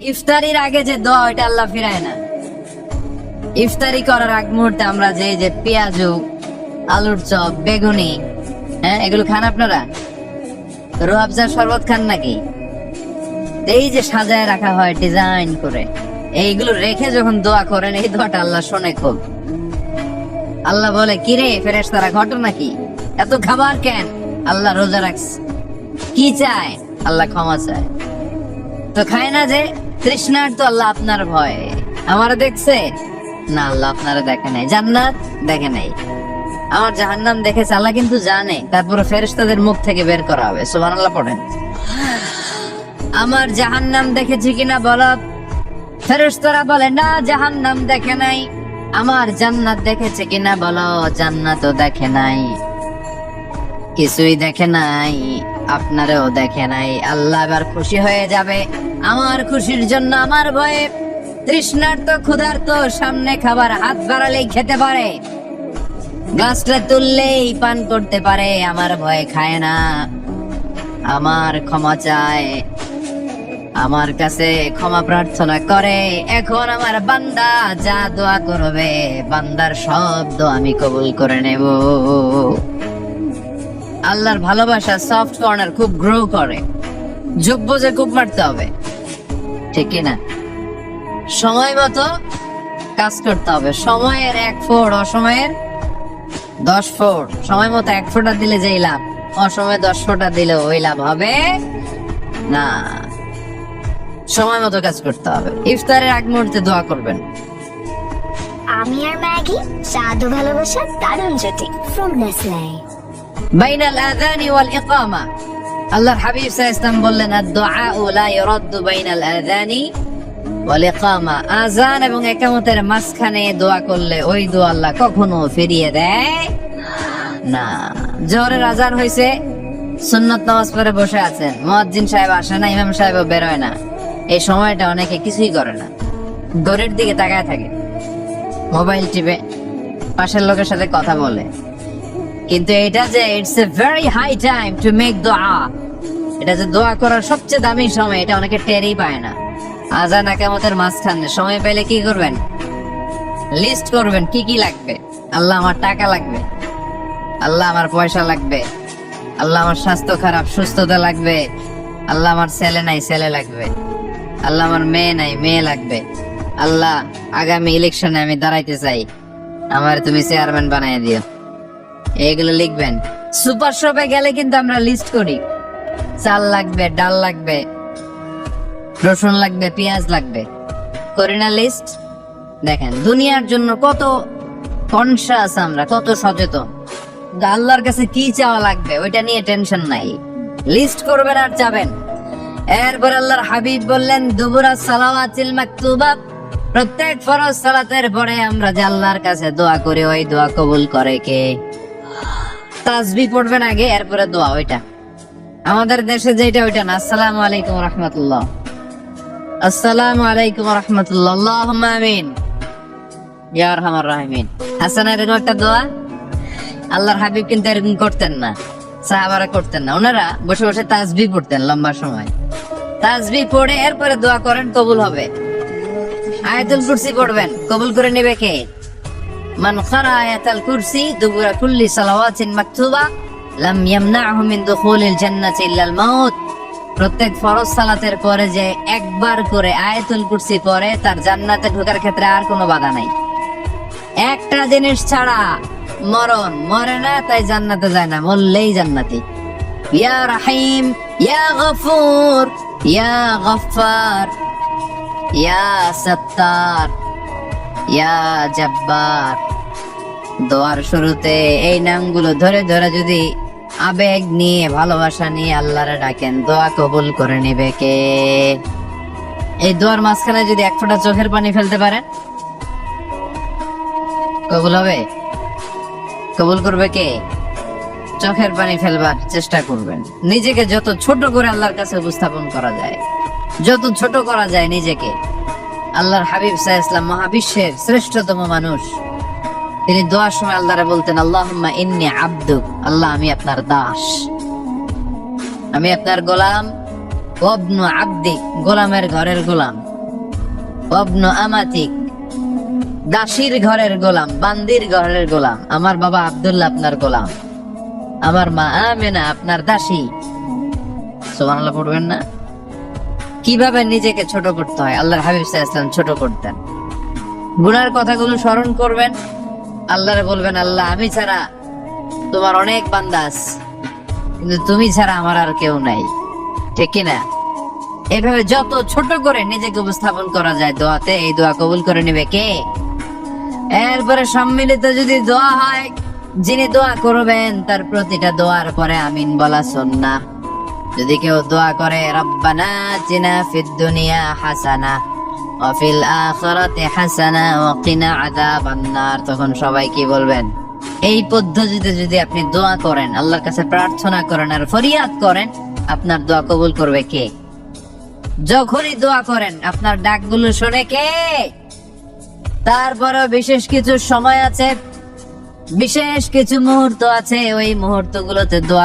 ইফতারির আগে যে দোয়া ওইটা আল্লাহ ফিরায় না। ইফতারি করার আগ মুহূর্তে আমরা যে পেঁয়াজু, আলুর চপ, বেগুনি, হ্যাঁ এগুলো খান আপনারা? রুয়াবজার শরবত খান নাকি? এই যে সাজায় রাখা হয় ডিজাইন করে, এইগুলো রেখে যখন দোয়া করেন এই দোয়াটা আল্লাহ শোনে খুব। আল্লাহ বলে, কিরে ফেরেশতারা ঘটনা কি, এত খাবার কেন? আল্লাহ রোজা রাখছে। কি চায়? আল্লাহ ক্ষমা চায়। তো খায় না যে তৃষ্ণার, তো আল্লাহ আপনার ভয়। আমারে দেখছে না, আল্লাহ আপনারা দেখে নাই। জান্নাত দেখে নাই, আমার জাহান্নাম দেখেছে আল্লাহ কিন্তু জানে। তারপরে ফেরেশতাদের মুখ থেকে বের করা হবে। সুবহানাল্লাহ পড়েন। আমার জাহান্নাম দেখেছি কিনা বলো। ফেরেশতারা বলে না, জাহান্নাম দেখে নাই। আমার জান্নাত দেখেছে কিনা বলো, জান্নাতও দেখে নাই। কিছুই দেখে নাই, আপনারেও দেখে নাই। আল্লাহ এবার খুশি হয়ে যাবে। আমার খুশির জন্য আমার ভয়ে তৃষ্ণার্ত ক্ষুধার্ত সামনে খাবার হাত বাড়ালেই খেতে পারে, গ্লাসটা তুললেই পান করতে পারে। আমার ভয়ে খায় না, আমার ক্ষমা চায়, আমার কাছে ক্ষমা প্রার্থনা করে। এখন আমার বান্দা যা দোয়া করবে, বান্দার সব দোয়া আমি কবুল করে নেব। আল্লাহর ভালোবাসা সফট কর্নার খুব গ্রো করে। যোগ বুঝে খুব মারতে হবে, ঠিক না? সময় মতো কাজ করতে হবে। সময়ের 1 ফোঁট, অসময়ের 10 ফোঁট। সময় মতো 1 ফোঁটা দিলে যেই লাভ, অসময়ে 10 ফোঁটা দিলে ওই লাভ হবে না। সময় মতো কাজ করতে হবে। ইফতারের আগ মুহূর্তে দোয়া করবেন। আমি আর ম্যাগি, জাদু ভালোবাসার দারুণ জুটি ফ্রম নেসলে। বাইনাল আযানি ওয়াল ইকামা, আল্লাহর হাবিব সাল্লাল্লাহু আলাইহি ওয়াসাল্লাম বললেন, আদ-দুআউ লা ইরাদ্দু বাইনাল আযানি ওয়াল ইকামা। আযান এবং ইকামতের মাঝখানে দোয়া করলে ওই দোয়া আল্লাহ কখনো ফিরিয়ে দেয় না। জোহরের আযান হইছে, সুন্নাত নামাজ পড়ে বসে আছেন, মুয়াজ্জিন সাহেব আসে না, ইমাম সাহেবও বের হয় না। এই সময়টা অনেকে কিছুই করে না, ঘড়ির দিকে তাকায় থাকে, মোবাইল টিপে, পাশের লোকের সাথে কথা বলে। কিন্তু এটা যে it's a very high time to make দোয়া, এটা যে দোয়া করার সবচেয়ে দামি সময়, এটা অনেকে টেরই পায় না। আযান ইকামতের মাঝখানে সময় পেলে কি করবেন? লিস্ট করবেন কি কি লাগবে। আল্লাহ আমার টাকা লাগবে, আল্লাহ আমার পয়সা লাগবে, আল্লাহ আমার স্বাস্থ্য খারাপ, সুস্থতা লাগবে, আল্লাহ আমার ছেলে নাই, ছেলে লাগবে, আল্লাহ আমার মেয়ে নাই, মেয়ে লাগবে, আল্লাহ আগামী ইলেকশনে আমি দাঁড়াইতে চাই, আমার তুমি চেয়ারম্যান বানাই দিও। এগুলো লিখবেন। সুপার শপে গেলে কিন্তু আমরা লিস্ট করি, চাল লাগবে, ডাল লাগবে, রসুন লাগবে, পেঁয়াজ লাগবে, করি না লিস্ট? দেখেন দুনিয়ার জন্য কত কনসাস আমরা, কত সচেতন। আল্লাহর কাছে কি চাওয়া লাগবে ওইটা নিয়ে টেনশন নাই, লিস্ট করবেন আর যাবেন। এরপর আল্লাহর হাবিব বললেন, দুবুরা সালাওয়াতিল মাকতুবা, প্রত্যেক ফরজ সালাতের পরে আমরা যে আল্লাহর কাছে দোয়া করি, ওই দোয়া কবুল করে কে? তাসবিহ পড়বেন আগে, এরপরে দোয়া। ওইটা আমাদের দেশে যেটা ওইটা না। আসসালামু আলাইকুম রাহমাতুল্লাহ, আসসালামু আলাইকুম রাহমাতুল্লাহ, আল্লাহুম্মা আমিন ইয়া আরহামার রাহিমিন। হাসান, এরকম একটা দোয়া আল্লাহর হাবিব কিন্তু এরকম করতেন না, সাহাবারা করতেন না। ওনারা বসে বসে তাসবিহ পড়তেন লম্বা সময়। তাসবিহ পড়ে এরপরে দোয়া করেন, কবুল হবে। আয়াতুল কুরসি পড়বেন, কবুল করে নেবে কে? মান ক্বারা আয়াতুল কুরসি দুবুরা কুল্লি সালাওয়াতিন মাকতুবা লাম ইয়ামনাহু মিন দুখুলিল জান্নাতি ইল্লাল মাউত। প্রত্যেক ফরজ সালাতের পরে যে একবার করে আয়াতুল কুরসি পড়ে, তার জান্নাতে ঢোকার ক্ষেত্রে আর কোনো বাধা নাই। একটা জিনিস ছাড়া, মরণ, মরে না তাই জান্নাতে যায় না, মরলেই জান্নাতি। ইয়া রাহিম, ইয়া গফুর, ইয়া গফফার, ইয়া সত্তার, ইয়া জব্বার। দোয়ার শুরুতে এই নামগুলো ধরে ধরে যদি আবেগ নিয়ে, ভালোবাসা নিয়ে আল্লাহরে ডাকেন, দোয়া কবুল করে নেবে কে? এই দোয়ার মাঝখানে যদি 1 ফোঁটা চোখের পানি ফেলতে পারেন, কবুল হবে? কবুল করবে কে? চোখের পানি ফেলবার চেষ্টা করবেন। নিজেকে যত ছোট করে আল্লাহর কাছে উপস্থাপন করা যায়, যত ছোট করা যায় নিজেকে। আল্লাহর হাবিব সাল্লাল্লাহু আলাইহি ওয়াসাল্লাম মহাবিশ্বের শ্রেষ্ঠতম মানুষ, তিনি দোয়ার সময় আল্লাহরে বলতেন, আল্লাহুম্মা ইন্নী আবদুক, আল্লাহ আমি আপনার দাস, আমি আপনার গোলাম, ওয়াবনু আব্দিক, গোলামের ঘরের গোলাম, ওয়াবনু আমাতিক, দাসীর ঘরের গোলাম, বান্দির ঘরের গোলাম। আমার বাবা আব্দুল্লাহ আপনার গোলাম, আমার মা আমেনা আপনার দাসী। সুবহানাল্লাহ পড়বেন না? কিভাবে নিজেকে ছোট করতে হয় আল্লাহর হাবিব সাল্লাল্লাহু আলাইহি ওয়াসাল্লাম ছোট করতেন। গুনার কথাগুলো স্মরণ করবেন, আল্লাহরে বলবেন, আল্লাহ আমি ছাড়া তোমার অনেক বান্দা আছে, কিন্তু তুমি ছাড়া আমার আর কেউ নাই, ঠিক কিনা? এভাবে যত ছোট করে নিজেকে উপস্থাপন করা যায় দোয়াতে, এই দোয়া কবুল করে নেবে কে? এরপরে সম্মিলিত যদি দোয়া হয়, যিনি দোয়া করবেন তার প্রতিটা দোয়ার পরে আমিন বলা সুন্নাহ। যদি কেউ দোয়া করে রব্বানা আতিনা ফিদ দুনিয়া হাসানা ওয়া ফিল আখিরাতি হাসানা ওয়া কিনা আযাবান নার, তখন সবাই কি বলবেন? এই পদ্ধতিতে যদি আপনি দোয়া করেন, আল্লাহর কাছে প্রার্থনা করেন আর ফরিয়াদ করেন, আপনার দোয়া কবুল করবে কে? যখনই দোয়া করেন আপনার ডাকগুলো শুনে কে? তারপরে বিশেষ কিছু সময় আছে, বিশেষ কিছু মুহূর্ত আছে, ওই মুহূর্তগুলোতে দোয়া